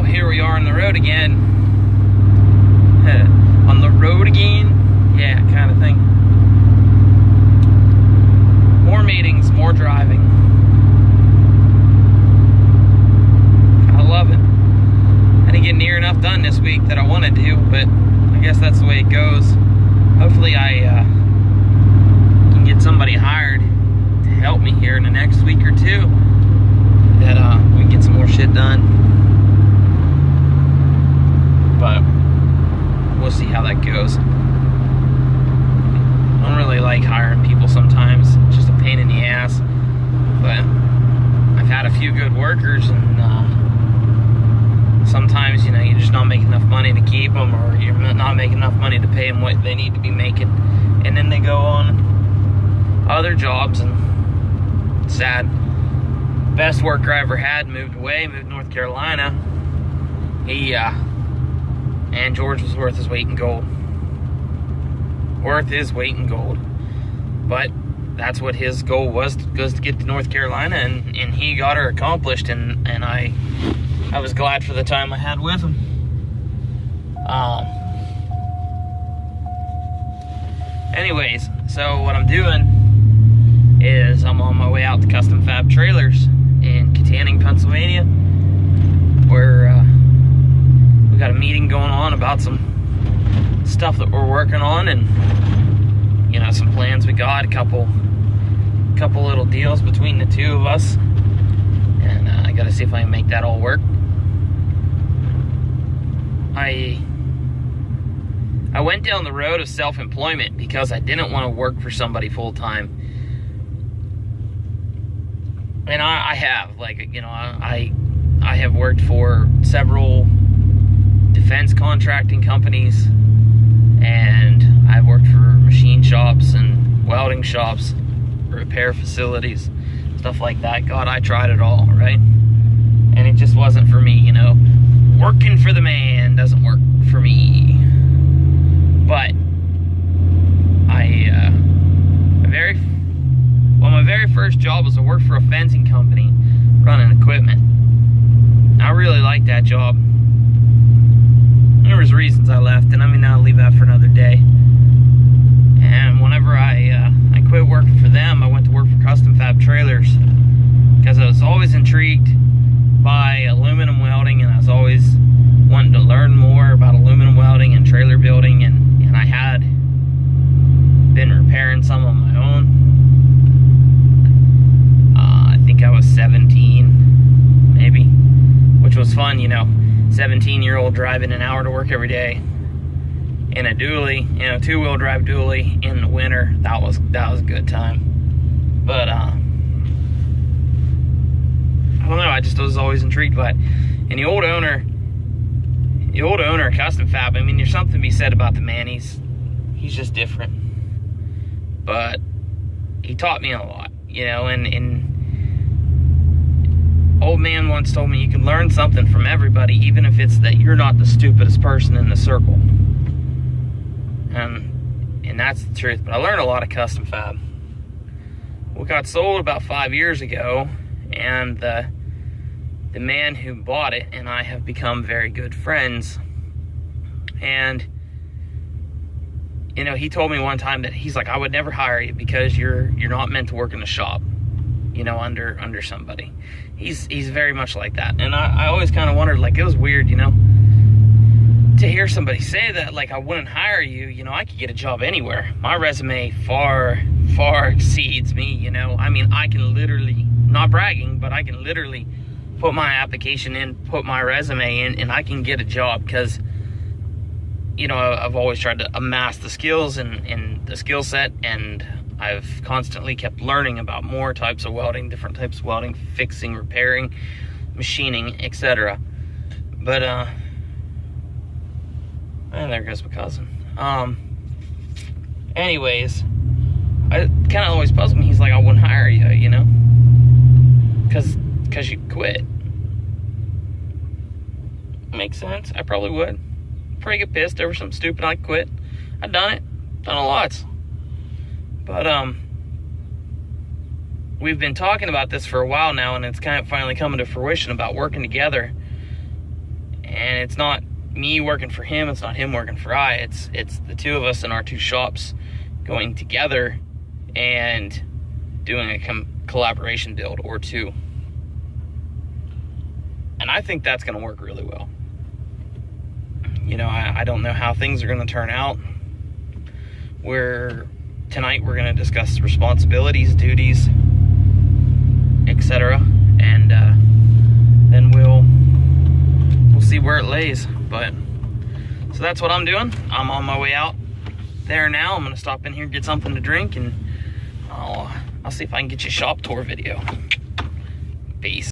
here we are on the road again. On the road again? Yeah, kind of thing. More meetings, more driving. I love it. I didn't get near enough done this week that I wanted to, but I guess that's the way it goes. Hopefully I can get somebody hired to help me here in the next week or two, that we can get some more shit done. But we'll see how that goes. I don't really like hiring people sometimes. It's just a pain in the ass. But I've had a few good workers, and sometimes, you know, you're just not making enough money to keep them, or you're not making enough money to pay them what they need to be making. And then they go on other jobs, and it's sad. Best worker I ever had moved away, moved to North Carolina. And George was worth his weight in gold. Worth his weight in gold. But that's what his goal was to get to North Carolina, and he got her accomplished, and I was glad for the time I had with him. Anyways, so what I'm doing is I'm on my way out to Custom Fab Trailers in Kittanning, Pennsylvania, where we got a meeting going on about some stuff that we're working on, and you know, some plans we got, a couple little deals between the two of us, and I gotta see if I can make that all work. I went down the road of self-employment because I didn't want to work for somebody full-time. And I have, like, you know, I have worked for several defense contracting companies, and I've worked for machine shops and welding shops, repair facilities, stuff like that. God, I tried it all, right? And it just wasn't for me, you know. Working for the man doesn't work for me. But my very first job was to work for a fencing company running equipment. I really liked that job. There was reasons I left, and I mean, I'll leave that for another day. And whenever I quit working for them, I went to work for Custom Fab Trailers, because I was always intrigued by aluminum welding, and I was always wanting to learn more about aluminum welding and trailer building, and I had been repairing some on my own. I think I was 17, maybe, which was fun, you know. 17-year-old driving an hour to work every day in a dually, you know, two-wheel drive dually in the winter. That was a good time. But I don't know, I just was always intrigued by it. And the old owner of Custom Fab, I mean, there's something to be said about the man. He's just different. But he taught me a lot, you know, and old man once told me you can learn something from everybody, even if it's that you're not the stupidest person in the circle. And that's the truth. But I learned a lot of Custom Fab. We got sold about 5 years ago, and the man who bought it and I have become very good friends. And you know, he told me one time that he's like, I would never hire you because you're not meant to work in a shop, you know, under somebody. He's very much like that. And I always kind of wondered, like, it was weird, you know, to hear somebody say that, like, I wouldn't hire you. You know, I could get a job anywhere. My resume far exceeds me, you know. I mean, I can literally, not bragging, but I can literally put my application in, put my resume in, and I can get a job, because, you know, I've always tried to amass the skills and the skill set, and I've constantly kept learning about more types of welding, different types of welding, fixing, repairing, machining, etc. But, and there goes my cousin. Anyways, I kind of always puzzled me. He's like, I wouldn't hire you, you know, because you quit. Makes sense. I probably would. Probably get pissed over something stupid. I quit. I've done it. Done a lot. But we've been talking about this for a while now, and it's kind of finally coming to fruition about working together. And it's not me working for him, it's not him working for I, it's the two of us in our two shops going together and doing a collaboration build or two. And I think that's gonna work really well. You know, I don't know how things are gonna turn out. Tonight we're gonna discuss responsibilities, duties, etc. And then we'll see where it lays. But so that's what I'm doing. I'm on my way out there now. I'm gonna stop in here, get something to drink, and I'll see if I can get you a shop tour video. Peace.